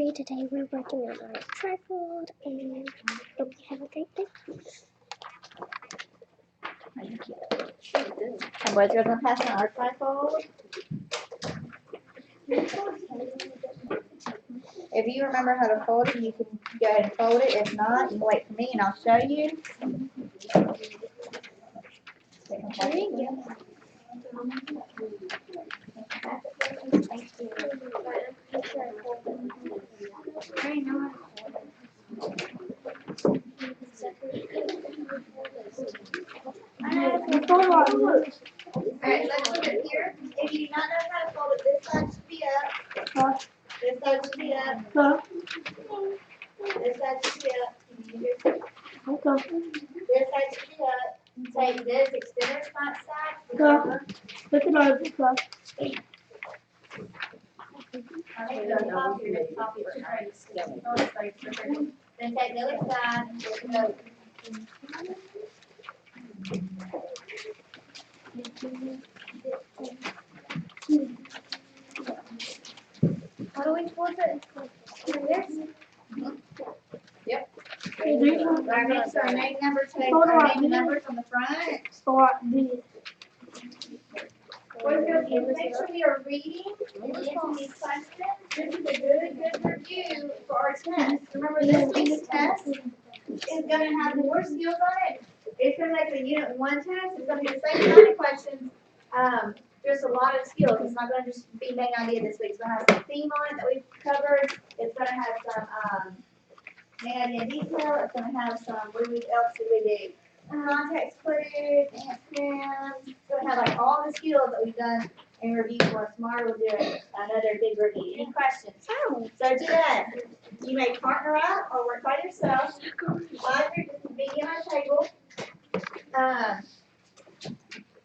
Avery. Today we're working on our tripod and hope you have a great day. And boys, we're going to pass on our tripod. If you remember how to fold it, you can go ahead and fold it. If not, you can wait for me and I'll show you. Alright, let's look at here. If you do not know how to fold it, this side should be up. This side should be up. This side should be up. This side should be up. Take this, extend your front side. Look at our book. Then take the other side and flip it over. How do we flip it? Yep. Our names are name numbers, take our name numbers on the front. Make sure we are reading and answering these questions. This is a good review for our test. Remember, this week's test is going to have more skills on it. It's going to make the Unit 1 test. It's going to be the same kind of questions. There's a lot of skills. It's not going to just be main idea this week. It's going to have some theme on it that we've covered. It's going to have some main idea in detail. It's going to have some what else do we do? Context clues, answers. It's going to have like all the skills that we've done in review for us. Tomorrow we'll do another big review. Any questions? So today, you may partner up or work by yourself. My group is convening on a table.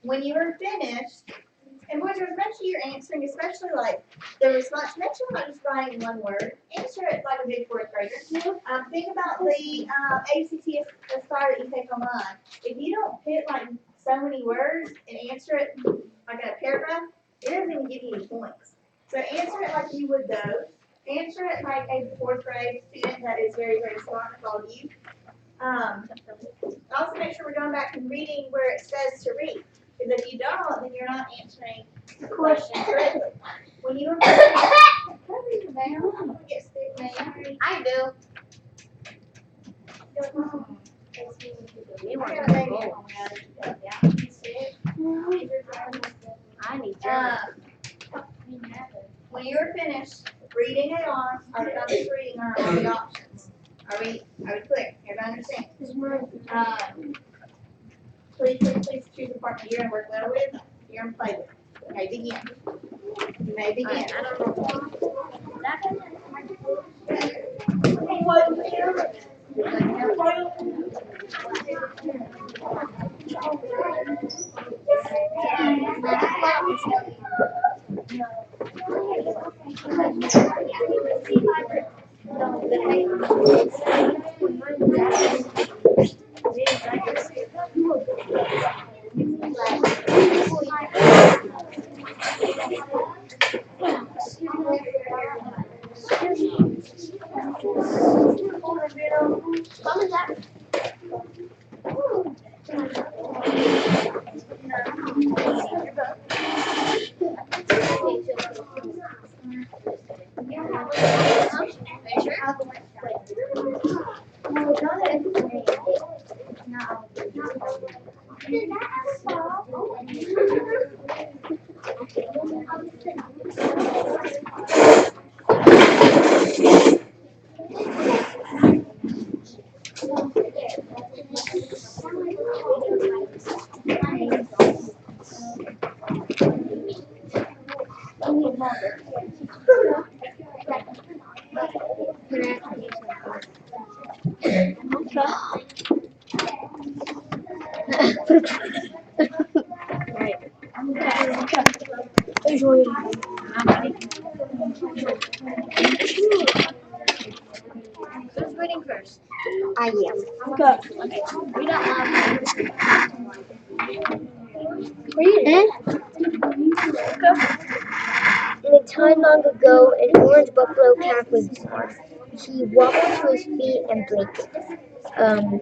When you are finished, and boys, make sure you're answering, especially like the response. Make sure you're not just writing one word. Answer it like a big fourth grader. Think about the ACT star that you take online. If you don't hit like so many words and answer it like a paragraph, it doesn't even give you any points. So answer it like you would those. Answer it like a fourth grade student that is very, very smart with all of you. Also make sure we're going back and reading where it says to read. Because if you don't, then you're not answering the question correctly. When you are get sick, man. I do. When you're finished reading it on, or finished reading on the options. Are we clear? Everybody understand? Please choose the partner you're going to work well with, you're going to play with. You may begin. You may begin. Who's reading first? I am. Okay. Read out loud. The time long ago, an orange buffalo calf was born. He wobbled to his feet and blinked. Um,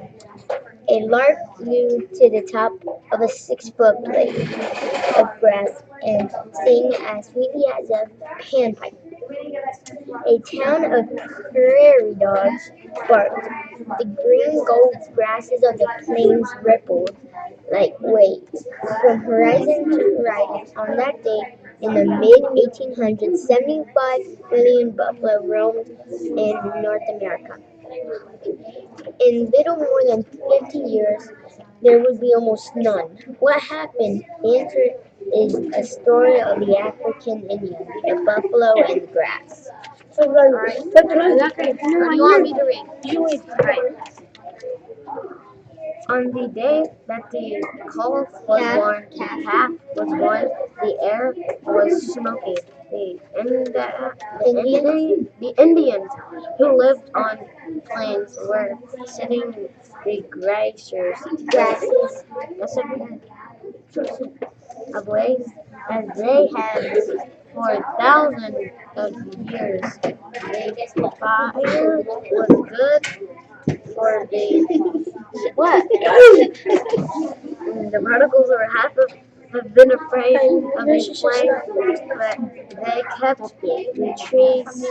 a lark flew to the top of a 6-foot blade of grass and sang as sweetly as a panpipe. A town of prairie dogs barked. The green gold grasses of the plains rippled like waves from horizon to horizon. On that day, in the mid-1800s, 75 million buffalo roamed in North America. In little more than 50 years, there would be almost none. What happened? The answer is a story of the African Indian, the buffalo, and the grass. Alright. Or do you want me to read? You read. Alright. On the day that the calf was born, the calf was born, the air was smoky. The Indians who lived on plains were sitting the grasses ablaze as they had for thousands of years. The fire was good for the what? The prodigals were have been afraid of the flames, but they kept the trees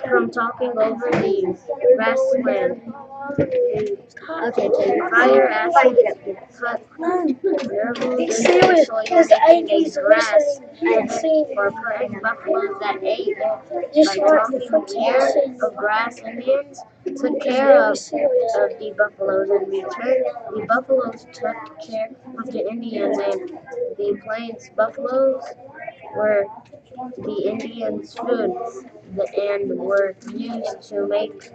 from talking over the grassland. The fire actually cut Be serious, because Avery's grass listening. for prairie buffaloes that ate it Just by want the talking focus. care of grass. Indians took care of the buffaloes in return. The buffaloes took care of the Indians, and the plains buffaloes were the Indians' food and were used to make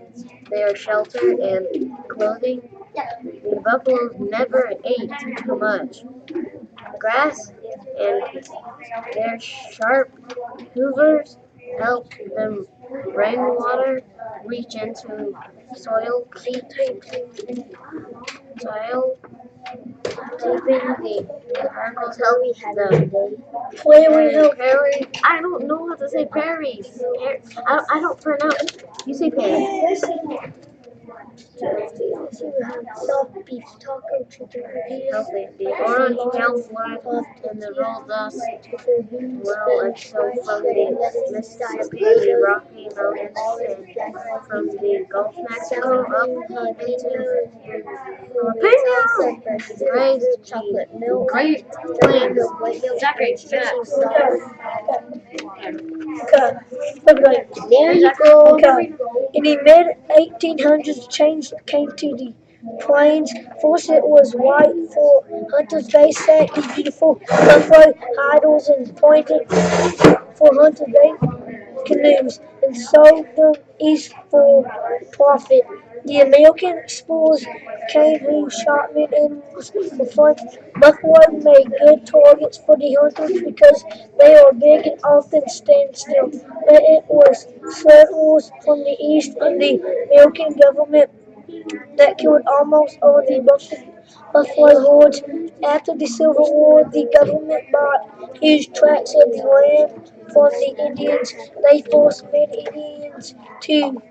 their shelter and clothing. The buffaloes never ate too much grass, and their sharp hoovers helped the rainwater reach into soil, soil keeping the particles help the prairie. I don't know how to say prairies. I don't pronounce. You say prairie. Beef taco chicken Healthy. The orange pale flood and the raw dust well until from the Mississippi, the Rocky Mountains, and from the Gulf of Mexico up into Philippines, raised chocolate the milk, Great Plains. Zachary, there you go. In the mid 1800s, change came to the plains. First, it was white for hunters. They set the beautiful buffalo idols and pointed for hunters. They canoes and sold them east for profit. The American explorers came who shot many animals for fun. Buffalo made good targets for the hunters because they are big and often stand still. But it was settlers from the east and the American government that killed almost all the buffalo hordes. After the Civil War, the government bought huge tracts of the land from the Indians. They forced many Indians to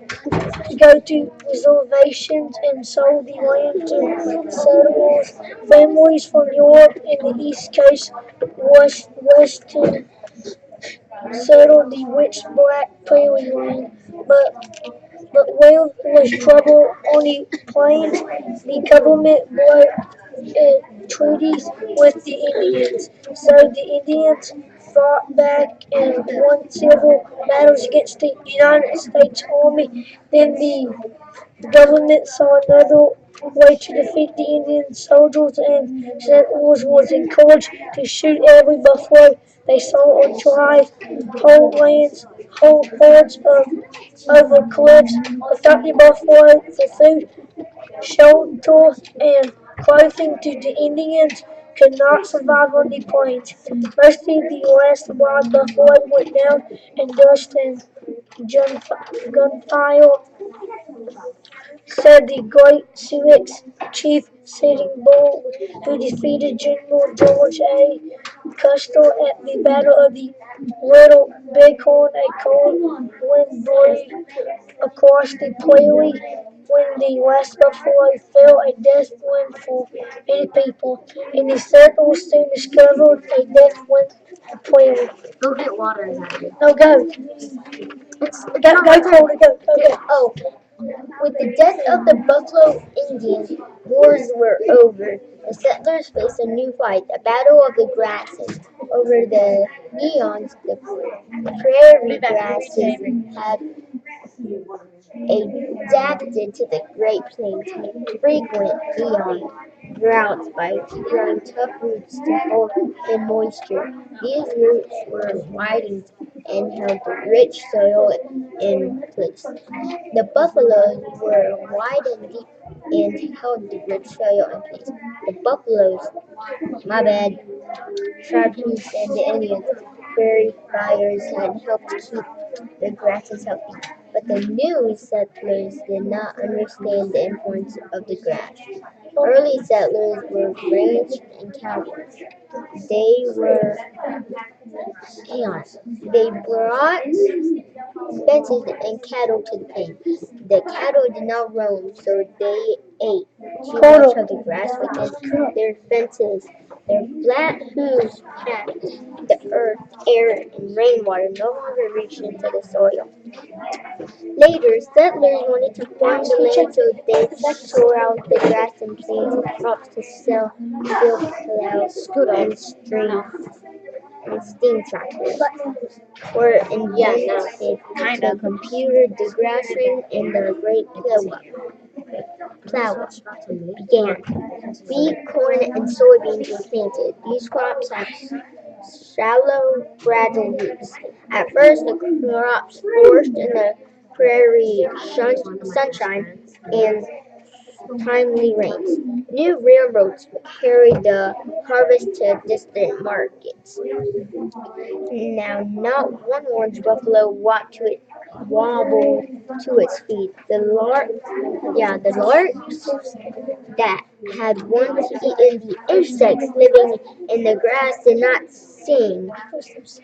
go to reservations and sold the land to settlers. Families from Europe and the East Coast Western settled the rich black prairie land. But where was trouble on the plains, the government broke treaties with the Indians. So the Indians fought back and won several battles against the United States Army. Then the government saw another way to defeat the Indian soldiers, and settlers was encouraged to shoot every buffalo they saw or drive whole lands, whole herds of over cliffs, without the buffalo for food, shelter, and clothing to the Indians could not survive on the plains. Most of the last wild buffalo went down in dust and gunfire said the great Sioux chief Sitting Bull, who defeated General George A. Custer at the Battle of the Little Bighorn, a cold wind blew across the prairie. When the last buffalo fell, a death wind for many people, and the settlers soon discovered a death wind the prairie. Go get water, Zachary. No, go. Go, Cole, go. Oh, with the death of the Buffalo Indians, wars were over. The settlers faced a new fight, the Battle of the Grasses. Over the eons, the prairie grasses had adapted to the Great Plains frequent eon droughts by growing tough roots to hold in moisture. These roots were widened and held the rich soil in place. The buffaloes were wide and deep and held the rich soil in place. The buffaloes, my bad, sharpshoots and the Indians, prairie fires had helped keep the grasses healthy. But the new settlers did not understand the importance of the grass. Early settlers were ranch and cowboys. They were, hang on, they brought fences and cattle to the plain. The cattle did not roam, so they ate too much of the grass within their fences. Their flat hooves packed the earth, air, and rainwater no longer reached into the soil. Later, settlers wanted to farm the land, so they tore out the grass and planted crops to sell field plows and steam tractors were invented. The computer, the grassing, and the great plow began. Wheat, corn, and soybeans were planted. These crops had shallow, fragile roots. At first, the crops flourished in the prairie sunshine and timely rains. New railroads carried the harvest to distant markets. Now, not one orange buffalo wobbled to its feet. The larks that had once eaten the insects living in the grass did not sing.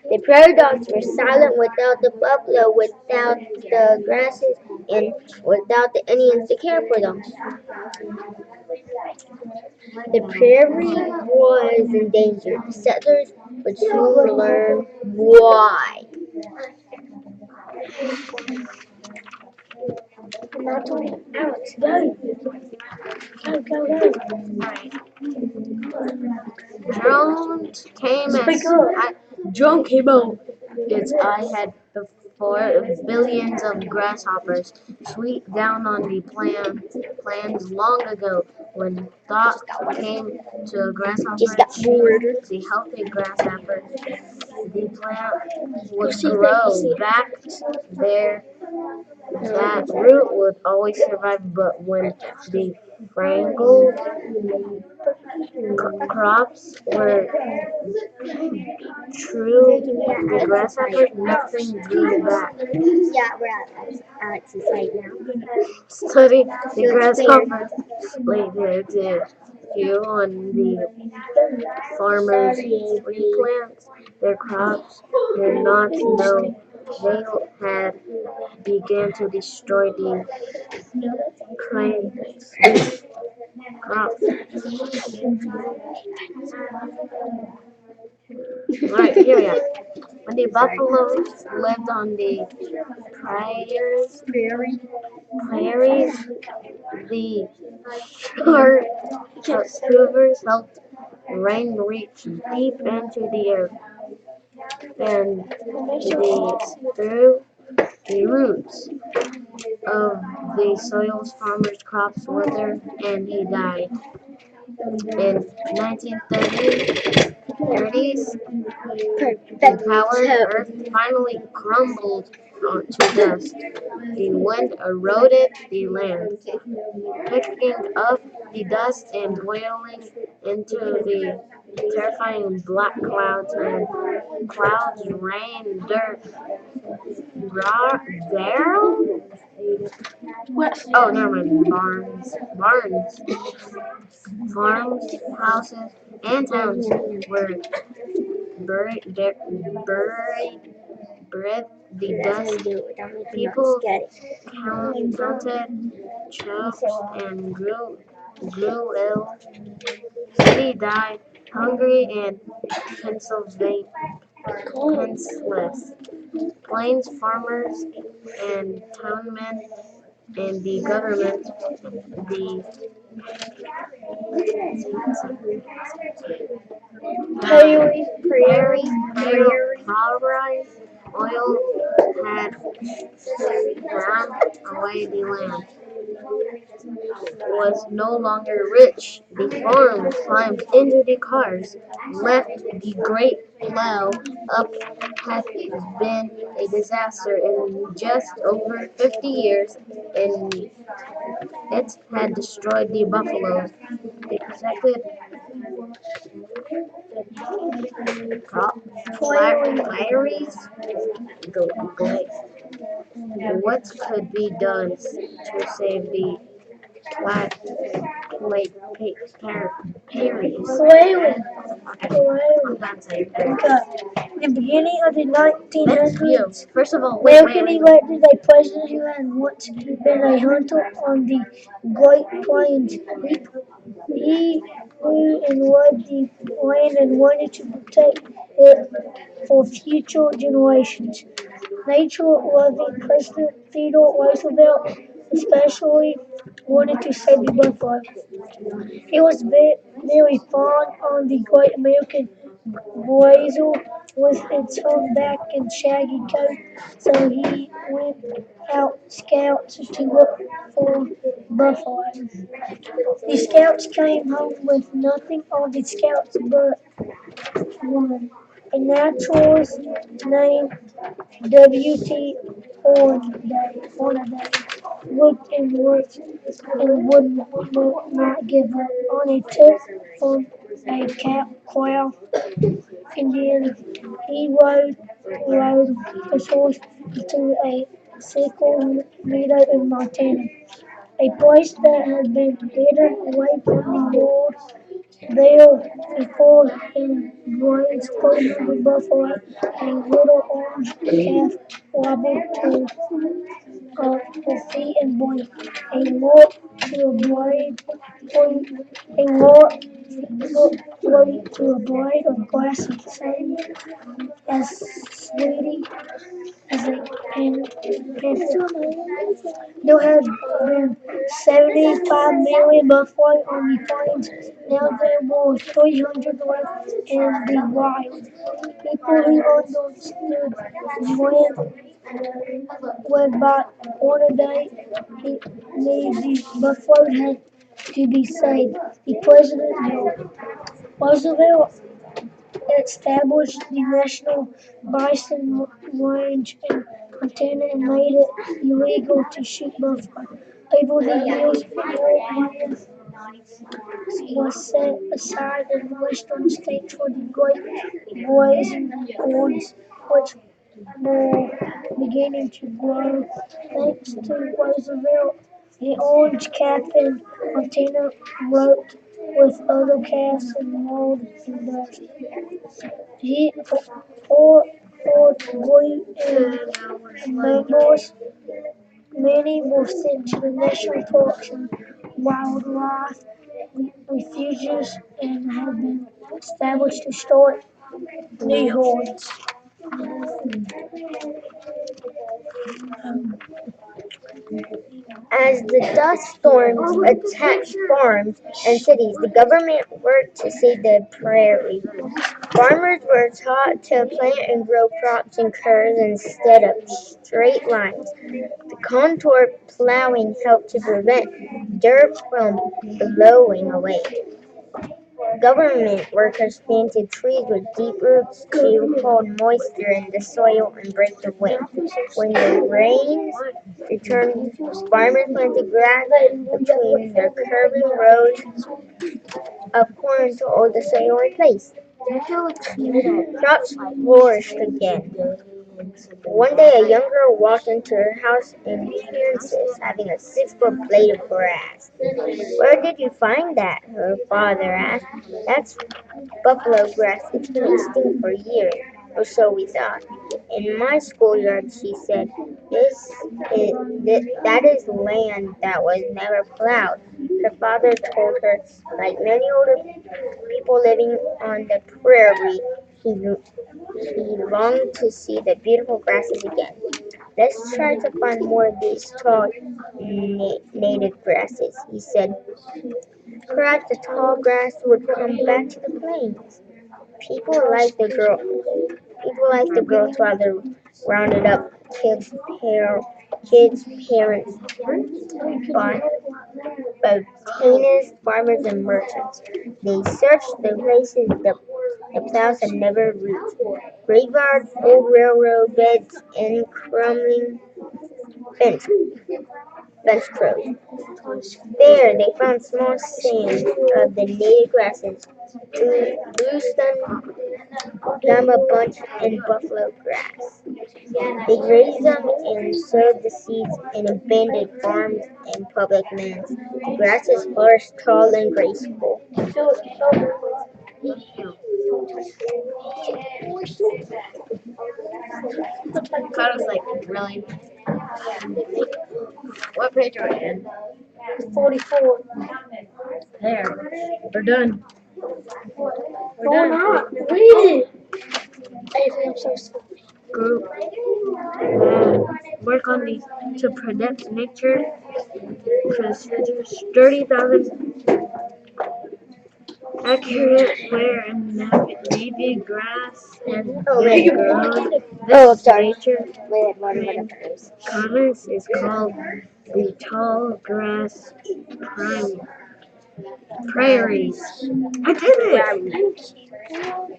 The prairie dogs were silent without the buffalo, without the grasses, and without the Indians to care for them. The prairie was endangered. Settlers would soon learn why. Alex, go. Go. Drone came Speak as up. drone came out. Its eye had before billions of grasshoppers sweep down on the plans long ago. When thought came to Just grasshopper got choose bored. the healthy grasshopper, the plant You would see that? You grow see back it? there. That root would always survive, but when the frangled crops were true, the grasshoppers, nothing grew back. Yeah, we're at Alex's site now. Study The grasshoppers later to fuel on the farmers replants their crops, their knots, though they had began to destroy the crops. Alright, here we are. When the buffaloes lived on the prairies, the short hoovers helped rain reach deep into the earth, and through the roots of the soil's farmer's crops withered and he died. In 1930s, empowered earth finally crumbled to dust. The wind eroded the land, picking up the dust and boiling into the terrifying black clouds, and clouds, rain, dirt, down Oh, never mind. Farms, houses, and towns were buried, buried the dust. People counted, choked, and grew ill. City died hungry and Pennsylvania, senseless. Plains farmers and townmen and the government, the Prairie, prairie, prairie, prairie. prairie oil had ground away the land was no longer rich. The farm climbed into the cars, left the great plow up, had been a disaster in just over 50 years, and it had destroyed the buffaloes. They protected crop, prairies. What could be done to save the plat, plate, prairies? Prairie, I'm prairie. done saying Okay. In the beginning of the That's you. 1900s, First of all, American elected a president who had once been a hunter on the Great Plains. He grew and loved the land and wanted to protect it for future generations. Nature-loving President Theodore Roosevelt especially wanted to save the buffalo. He was very fond of the Great American Blazer with its humpback and shaggy coat, so he went out scouts to look for buffalo. The scouts came home with nothing on the scouts but one. A naturalist named W.T. Hornaday looked and looked and would not give up. On a tip from a quail Indian, he rode his horse to a sickle meadow in Montana, a place that had been hidden away from the world. There, before him grazed 400 buffalo, a little orange calf wobbled to her feet and blinked. A look to a blade, a look to a blade of grass the same as sweetie as a panther. There had been 75 million buffalo on the plains. Now there were 300 left in the wild. People who understood went by on a day. The buffalo had to be saved. The president Roosevelt established the National Bison Range in Montana and made it illegal to shoot buffalo. Over the years, more land was set aside in western states for the great grazing corns, which were beginning to grow. Thanks to Roosevelt, the orange calf in Montana roped with other calves and mauled and dust. He for blue and mammals, many were sent to the national parks and wildlife refuges and have been established to start new hordes. As the dust storms attacked farms and cities, the government worked to save the prairie. Farmers were taught to plant and grow crops in curves instead of straight lines. The contour plowing helped to prevent dirt from blowing away. Government workers planted trees with deep roots to hold moisture in the soil and break the wind. When the rains returned, farmers planted grass between the curving rows of corn to hold the soil in place. Crops flourished again. One day, a young girl walked into her house in Kansas, having a 6-foot blade of grass. "Where did you find that?" her father asked. "That's buffalo grass. It's been extinct for years, or so we thought." "In my schoolyard," she said, that is land that was never plowed." Her father told her, like many older people living on the prairie, he longed to see the beautiful grasses again. "Let's try to find more of these tall native grasses," he said. "Perhaps the tall grass would come back to the plains." People like the girl's father rounded up kids, parents, botanist, farmers, and merchants. They searched the places the plows had never reached: graveyards, old railroad beds, and crumbling fence, fence rows. There they found small sands of the native grasses: bluestone, gumma bunch, and buffalo grass. They raised them and sowed the seeds in abandoned farms and public lands. The grass is lush, tall, and graceful. Carlos like, really? What page are we in? 44. There. We're done. No, not. Read it. Avery, I'm so sorry. Group. Work on these to protect nature procedures. 30,000 accurate where and navy grass has been grown. This nature commerce is called the tall grass prime prairies. I did it!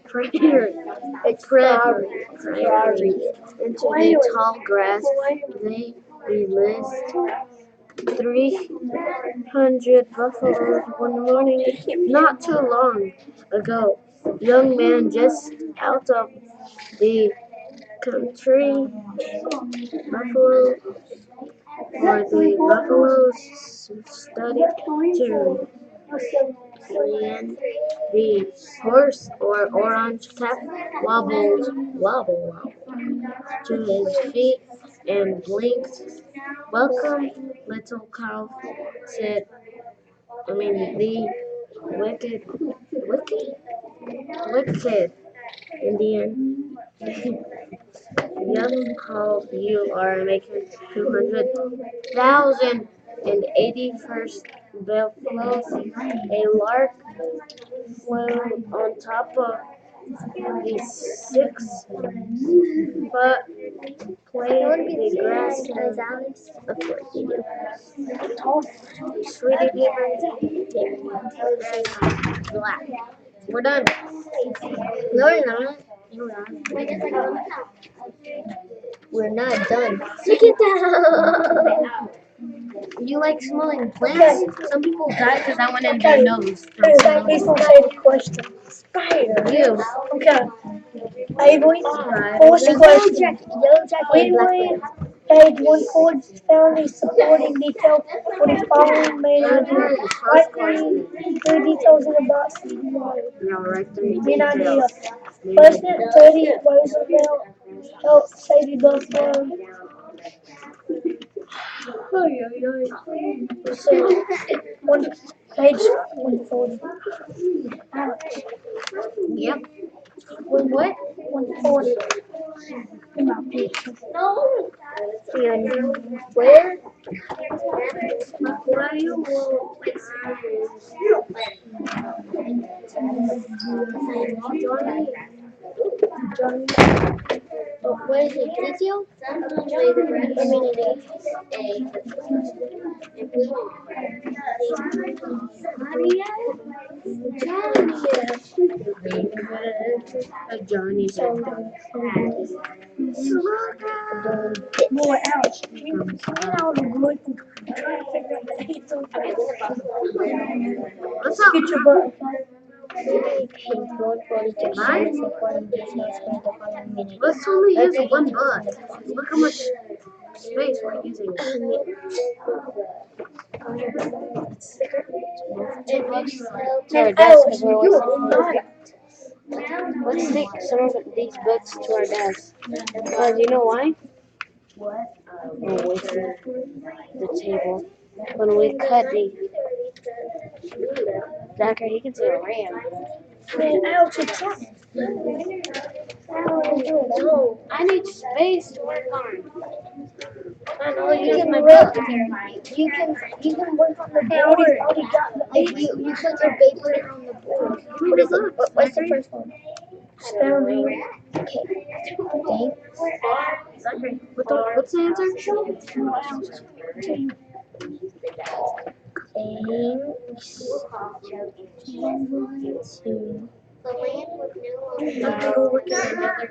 Prairie. Prairie. Into the tall grass, we list 300 buffaloes one morning, not too long ago. Young man just out of the country, buffalo, for the buffaloes studied to land. The horse or orange cap wobble to his feet and blinked. "Welcome, little cow," said, the wicked Indian. "Young cow, you are making 200,081st buffaloes." A lark flew on top of the 6-foot plate. The grass of course you do. Sweetie black. We're done. No, you're not. We're not done. Look at that. You like smelling plants? Some people die because that went in their nose. He's gonna say the question. Spider. You. Okay. Avery, first question. When will page 140 family supporting detail for the following main idea? Write three details in the box. No, right there. Main idea. President Teddy Roosevelt helped save the buffalo. So, page 140. Yep. What? 140. Where? Why you will What is it? Detail? Johnny's like Boy, ouch. Can out of good and try to figure out the details. What's up? Get your butt. Page 142 shows important details for the following minute. Let's only Let's use one begin to book. listen to Look how much space we're using. To our desk because we're wasting. Let's stick some of these books to our desk. Because you know why? We're wasting the table. When we cut the Zachary, you can see a ram. Man, Alex, it's trying. No, I need space to work on. I know You use can my work. book. You can work on the I board. already got the like you put your paper on the board. What is it? What's the first one? Spelling. Okay. Thanks. Zachary, what's the answer? Thanks to I'm gonna go work on another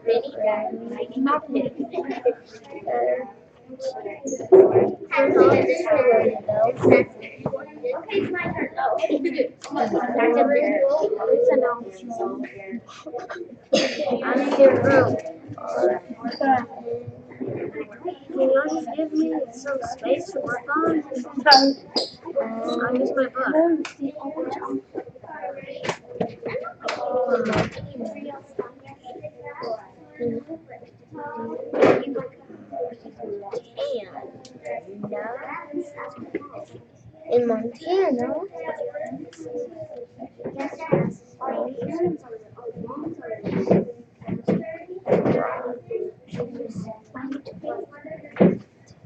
I need your room. Can y'all just give me some space to work on? I'll use my book. in Montana.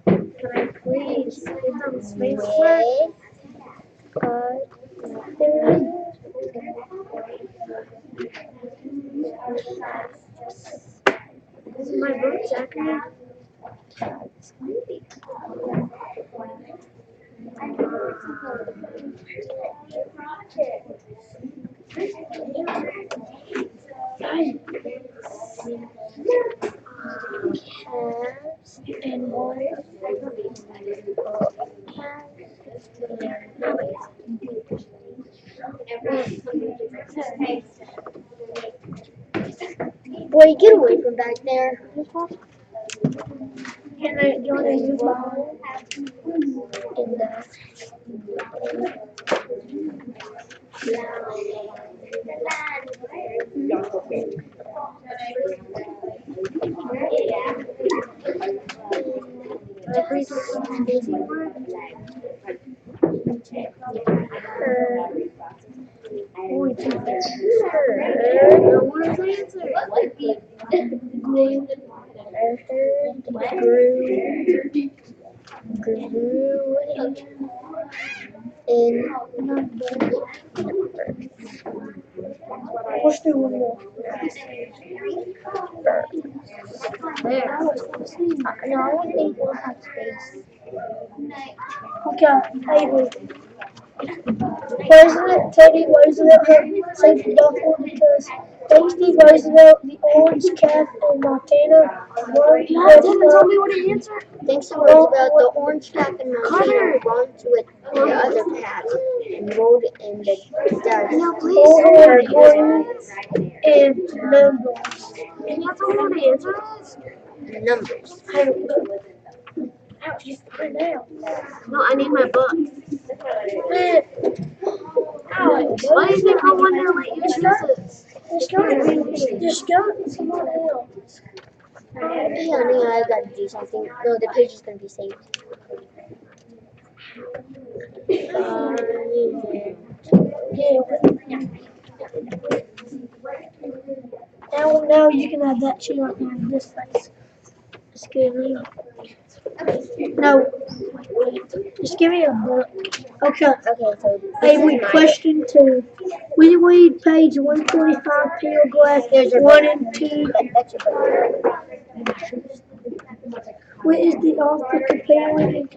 Can I please get some space With work? This is my book, Zachary. calves and one boy, get away from back there. Can I do you use my In the Can I please get some spacing work? boy to No one's answer. grew in Let's do one more. There. no, I don't think we'll have space. Okay, Avery. President Teddy Roosevelt had saved the duffel because Thanksgiving Roosevelt, the orange calf in Montana, run God damn it, tell me with what he answered. Thanks to Roosevelt, the orange calf in Montana belonged to the other calves and rolled in the Can dust. y'all over please with greens and numbers. Can y'all tell me what the answer is? Numbers. I don't know. Ouch, just put it out. No, I need my book. Man, Alex, Why do you think I wanted to let you choose it? just go to someone else. Hey, honey, I gotta do something. No, the page is gonna be saved. Yeah. Now you can have that chair on this face. Just give me no. Just give me a book. Okay. Okay, so Hey, this we is mine. question 2. We read page 145, paragraph There's your 1 book. and 2. That's your book. What is the author comparing?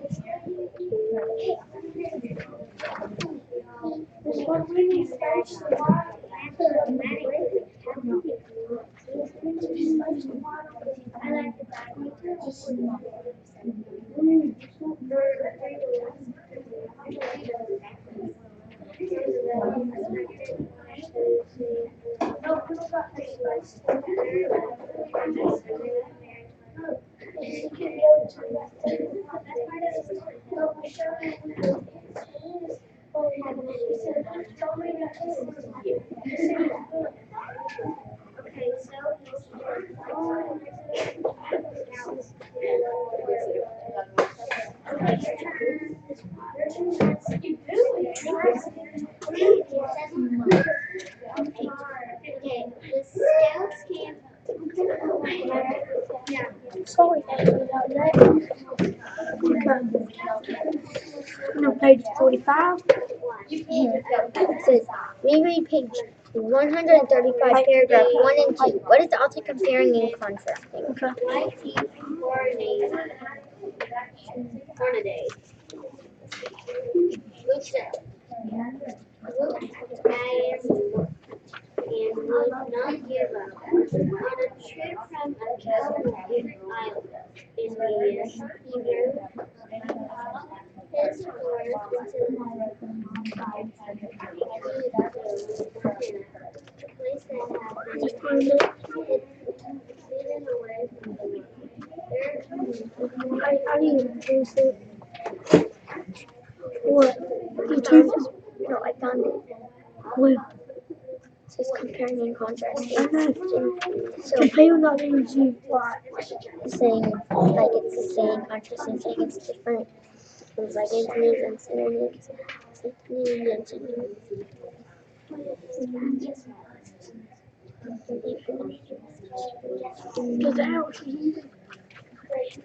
Okay, the scouts came. Sorry about that. On page 45. It says, reread page 135, paragraph 1 and 2. What is the author comparing and contrasting? Okay. White teeth, corn a day. Good stuff. And would not give up. On a trip from a California island in the he rode his horse into the place that had Just been find it. hidden away from the world. There, I didn't use it. What? You found choose it. No, I found it. Well, It says comparing and contrasting. I know. So Compare not being you. saying like it's saying contrasting, saying it's different. Things like antonyms and synonyms. Because Alex,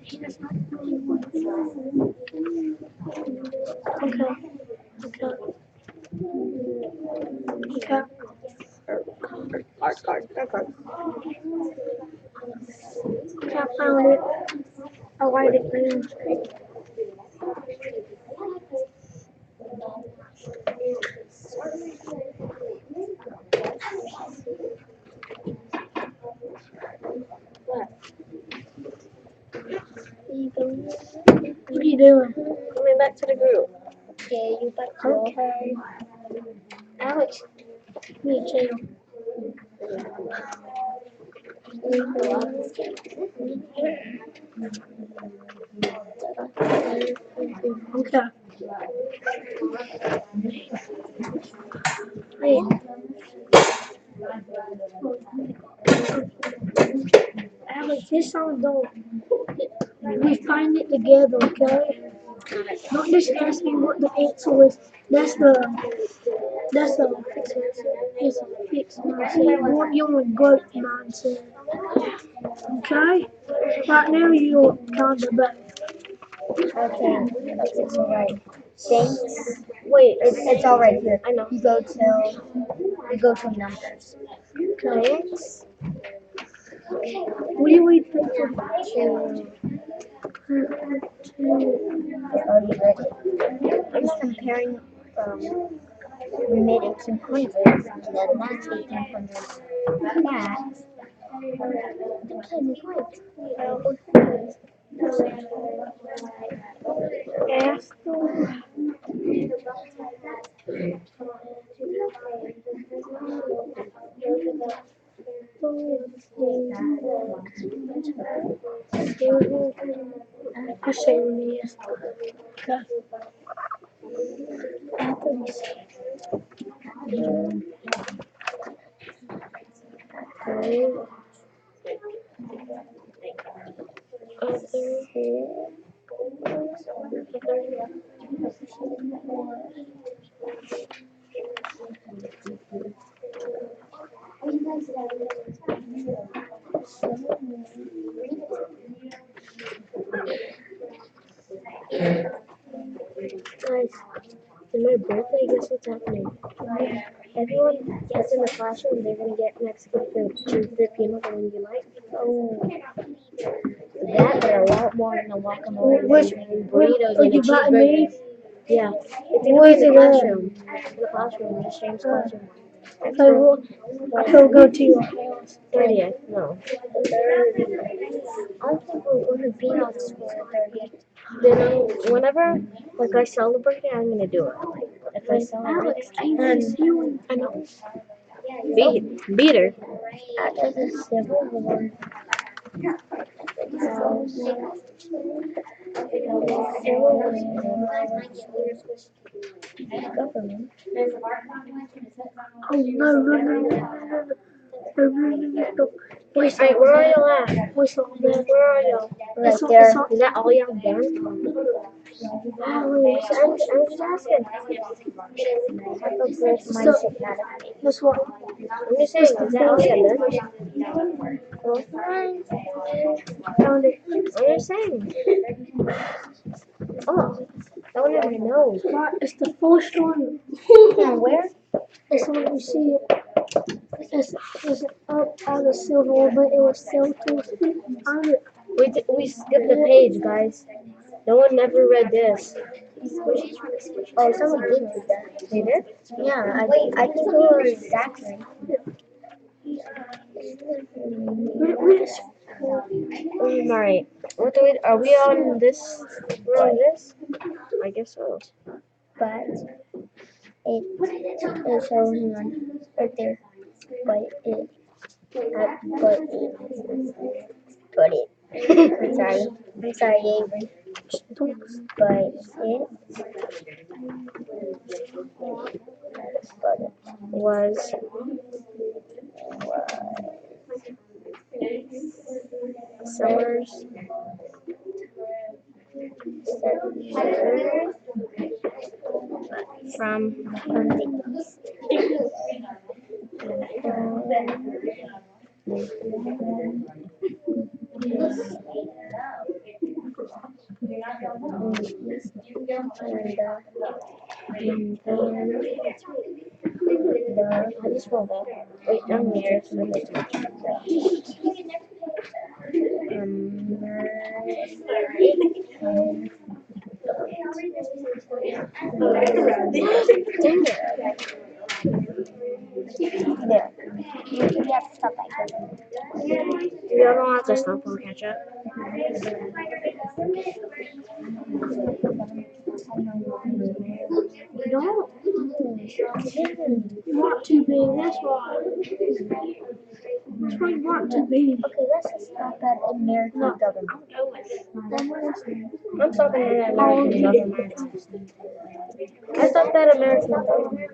he does not really want to. Okay. Okay. Okay. Okay, I found it. I'll write it down. What are you doing? Coming back to the group. Okay, you back to Okay. Alex, me too. Okay. Hey. Alex, this song don't. We find it together, okay? Not just ask me what the answer is. That's the it's a fixed mindset. You want your good mindset. Okay? Right now you're kinda bad. Okay, so right. Thanks. Wait, it's all right here. I know. You go to numbers. Thanks What do we think of to already read it. I'm just comparing mid 1800s and then that's 1800s. That the pen is Astor? I'll show you this. Okay. Athens. Guys, in my birthday, guess what's happening? Everyone that's in the classroom, they're gonna get Mexican food. Choose the peanut the one you like. Oh, that, but a lot more in the guacamole and burritos and a cheeseburger. Yeah, it's gonna be in the classroom. In the classroom, the James classroom. I will go to your house. 30th, no. I don't think we're gonna be out school on 30th. Then whenever like I celebrate it, I'm gonna do it. Like if I celebrate Alex, it, and I know Beat her. After the Civil War, government. Oh no, no, no, no, no, no, no, no, no, no. Where's Alright, where are y'all at? where's all that? Where are y'all? Right It's all, there. it's all, Is that all y'all done? Avery, I'm just asking. Have a growth mindset, not a faith. that's what. I'm just saying, is that all y'all done? Growth mindset. Found it. I'm just saying. Oh, that one I know. Right, it's the first one. Now where? It's when you see it. It's up out of silver, but it was still too. Found it. We skipped a page, guys. No one ever read this. Oh, someone did do that. They did? Yeah, I think it was Zachary. Alright. What do we, are we on this? We're on this? I guess so. But it so hang on, right there. But it, but it. I'm sorry, Avery. But it Was Sellers from from the east. I just rolled up. Wait, I'm here. Dang it. There. You have to stop back there. Y'all don't have to stop. I'll catch up. No, you want to be. That's why. That's why you want to be. Okay, let's just stop at American government. I'm stopping at American government. I stopped at American government.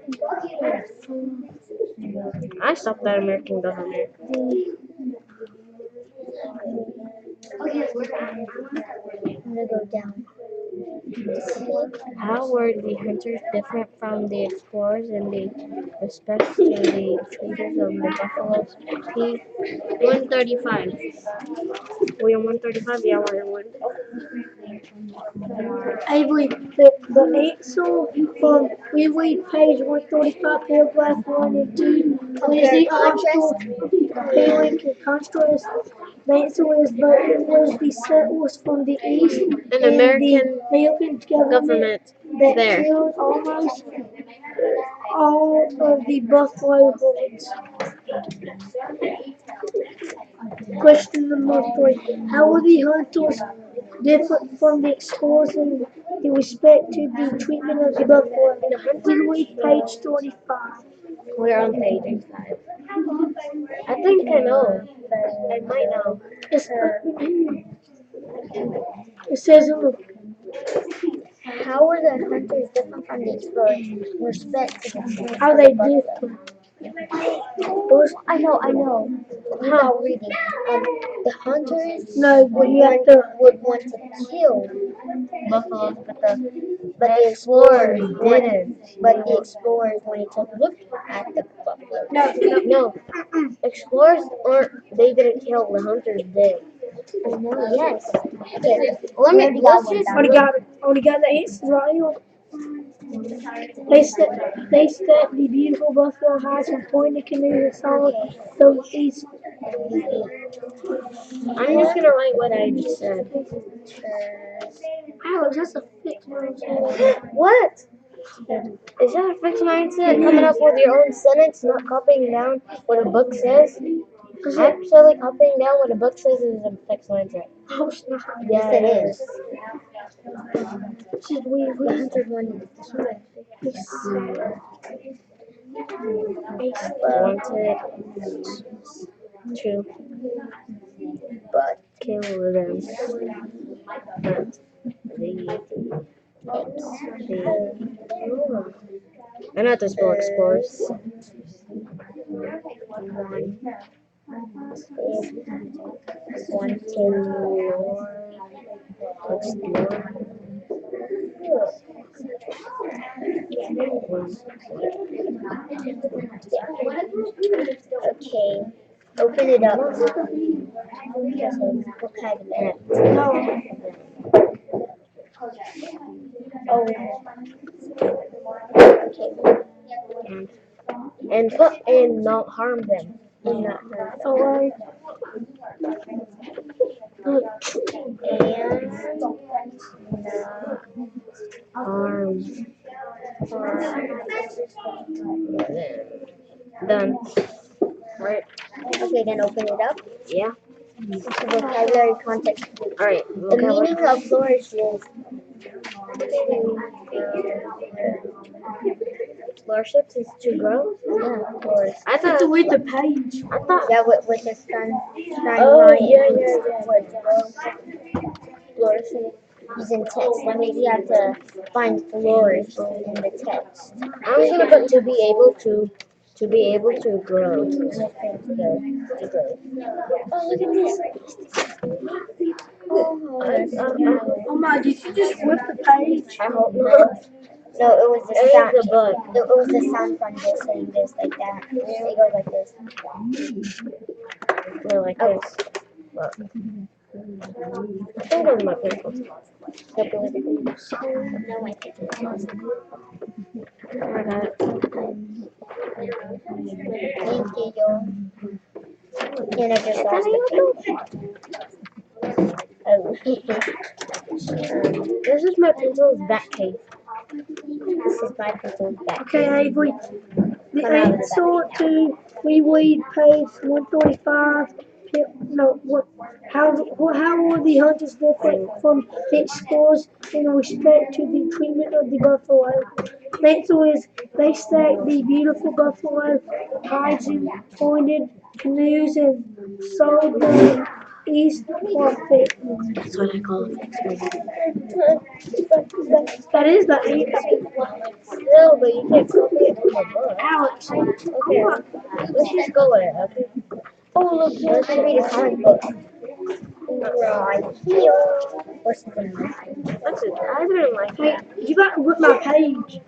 I stopped at American government. I'm gonna go down. How were the hunters different from the explorers in the respect to the traders of the buffaloes? P 135. We on 135? Yeah, we're on 1. Avery, the answer from we read page 135, paragraph 1 and 2. Is the contrast comparing contrast? The answer is, but it was the settlers from the east An and American the American government that there. killed almost all of the buffalo herds. Question number 3. How were the hunters different from the explorers in respect to the treatment of the buffalo? We read page 35. We're on page 5. I think I know. I might know. It's, it says How were the hunters different from the explorers in respect to the treatment how of they the buffalo? differ. Those, I know. Without reading, the hunters No, but you have to. would want to kill buffaloes, but the explorers didn't. But the explorers, when they took a look at the buffalo, No. Explorers aren't, they didn't kill, the hunters did. I know, yes. Okay, let's just Already got the answers right here. They said the beautiful buffalo hides and pointed canoes saw those east. I'm just gonna write what I just said. Alex, that's a fixed mindset. What? Is that a fixed mindset? Coming up with your own sentence, not copying down what a book says? Absolutely copying down what a book says is a fixed mindset. Oh, it's not. Yeah, it is. This is weird. the hunters wanted to kill. wanted to but kill them. But another small explorers. Okay, open it up. Vocabulary. Oh, and not harm them. And not harm them. Alright. And harm. Done. Right. Okay, then open it up. Yeah. Vocabulary context. Alright. The meaning of flourish is flourishes is to grow. Yeah, flourish. I thought To read the page. I thought. Yeah, with the sun. Oh yeah. Flourishing using text. That means you have to find flourish in the text. I was gonna put to be able to grow. To grow. Oh, look at this. Oh my, did you just flip the page? I hope not. No, it was the sound. It was the sound from this saying this like that. It goes like this. No, like this. Look. I think it was my pencil. No, I think it was. I got it. Thank you. And I just lost the page. Oh. This is my pencil's back case. This is my pencil's back case. Okay, Avery. The answer to reread page 135. No, how are the hunters different from the explorers in respect to the treatment of the buffalo? The answer is they stacked the beautiful buffalo hides in pointed canoes and sold them east profit. That's what I call it. That is the answer. No, but you can't copy it from a book. Alex. Okay, let's just go with it, okay? Oh, look, let's read a comic book. Right here. What's the name? That's it. I didn't like Hey, it. you got to whip my page.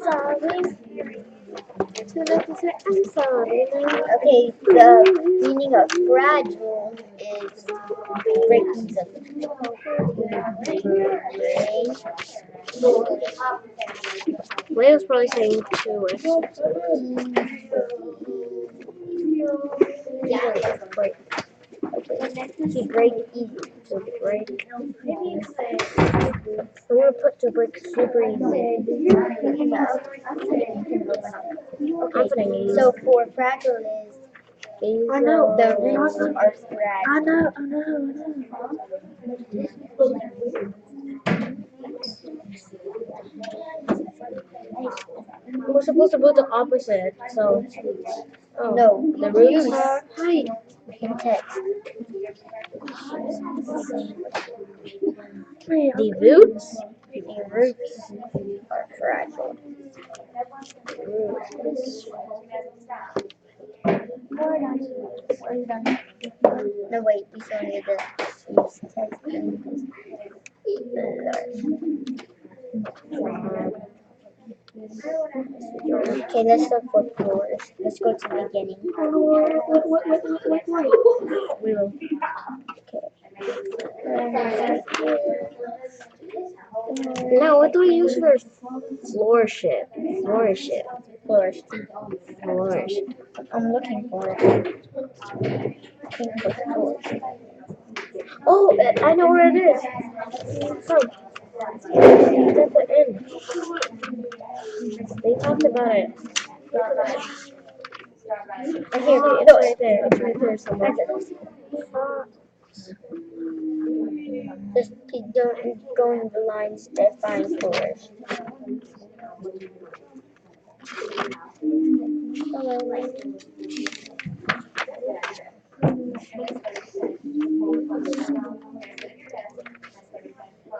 Sorry. I'm sorry. Okay, the meaning of fragile is break easily. Whale's probably saying two yeah, break. To break easy. To break. I'm gonna put to break super easy. Okay, so for fragile is I know. the roots are I fragile. know. We're supposed to put the opposite, so. Oh, no, the roots are Hey, in text. man, The roots are fragile. Roots. No, wait, we still need to use text. Okay, let's look for floors. Let's go to the beginning. We will. Now, what do we use for flourishing? Flourishing. Flourish. Flourish. I'm looking for it. Looking for flourish. Oh, I know where it is. From. It's at the end. They talked about it. I hear it. No, right there. It's right there somewhere. Just keep going the lines that find flourish.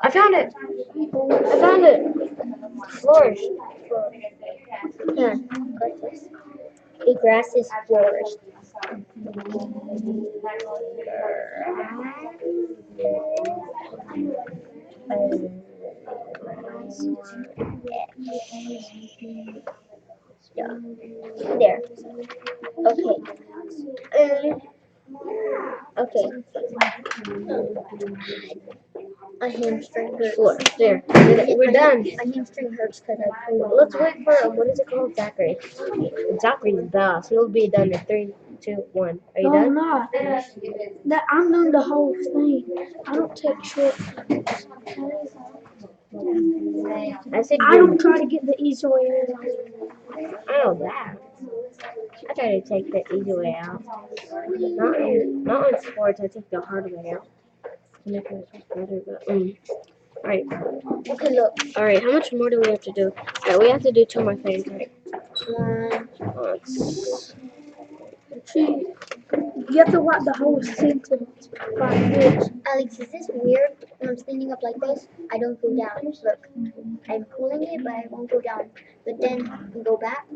I found it. I found it. Flourish. Yeah, got this. The grass is flourished. Yeah. There. Okay. Okay. A hamstring hurts. Flourish. There. We're done. A hamstring hurts because I pulled it. Let's wait for what is it called? Zachary. Zachary's the boss. He'll be done in 3, 2, 1. Are you No, I'm done? not. I'm doing the whole thing. I don't take short. I said I you're. don't try to get the easy way out. I know that. I try to take the easy way out. Not in sports. I take the hard way out. To make myself better, but Alright. Okay, look. Alright, how much more do we have to do? Alright, we have to do 2 more things, right? One. Let's. See, you have to write the whole sentence like this. Alex, is this weird? When I'm standing up like this, I don't go down. Look, I'm pulling it, but I won't go down. But then I go back.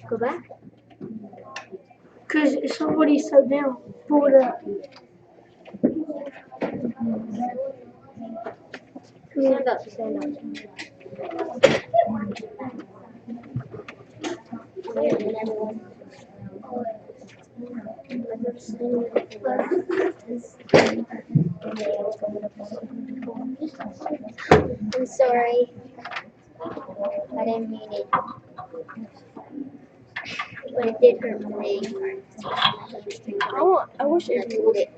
Go back? Because if somebody's so down, pull it up. Stand up, stand up. I'm sorry. I didn't mean it. But it did hurt my leg. I wish I pulled it.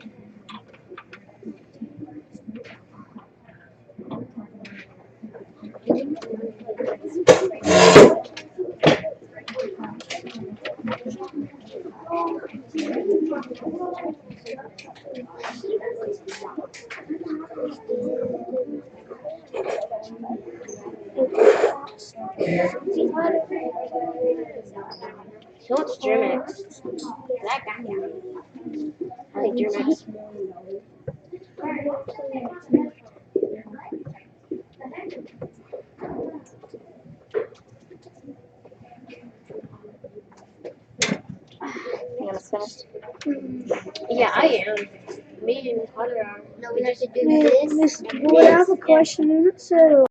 He wants Germex. That guy. I like Germex. You gonna finish? Yeah, I am. Me and Tyler are. No, we have to do Man, this Miss and Boyd, I have this. a question, and it said